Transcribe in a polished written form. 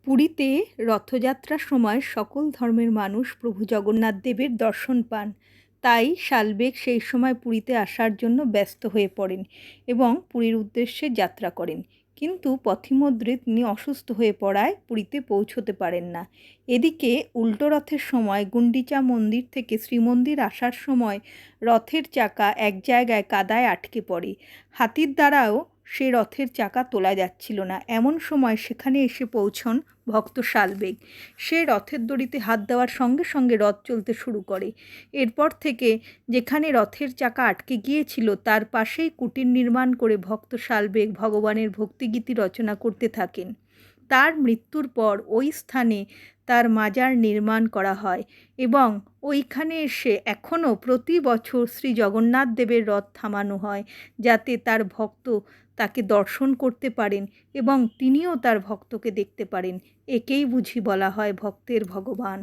পুরীতে রথযাত্রার সময় সকল ধর্মের মানুষ প্রভু জগন্নাথ দেবের দর্শন পান। তাই শালবেগ সেই সময় পুরীতে আসার জন্য ব্যস্ত হয়ে পড়েন এবং পুরীর উদ্দেশ্যে যাত্রা করেন। কিন্তু পথিমধ্যে তিনি অসুস্থ হয়ে পড়ায় পুরীতে পৌঁছতে পারেন না। এদিকে উল্টো রথের সময় গুন্ডিচা মন্দির থেকে শ্রীমন্দির আসার সময় রথের চাকা এক জায়গায় কাদায় আটকে পড়ে। হাতির দ্বারাও সে রথের চাকা তোলা যাচ্ছিল না। এমন সময় সেখানে এসে পৌঁছন ভক্ত শালবেগ। সে রথের দড়িতে হাত দেওয়ার সঙ্গে সঙ্গে রথ চলতে শুরু করে। এরপর থেকে যেখানে রথের চাকা আটকে গিয়েছিল তার পাশেই কুটির নির্মাণ করে ভক্ত শালবেগ ভগবানের ভক্তিগীতি রচনা করতে থাকেন। তার মৃত্যুর পর ওই স্থানে তার মাজার নির্মাণ করা হয় এবং ওইখানে এসে এখনও প্রতি বছর শ্রী জগন্নাথ দেবের রথ থামানো হয়, যাতে তার ভক্ত তাকে দর্শন করতে পারেন এবং তিনিও তার ভক্তকে দেখতে পারেন। একেই বুঝি বলা হয় ভক্তের ভগবান।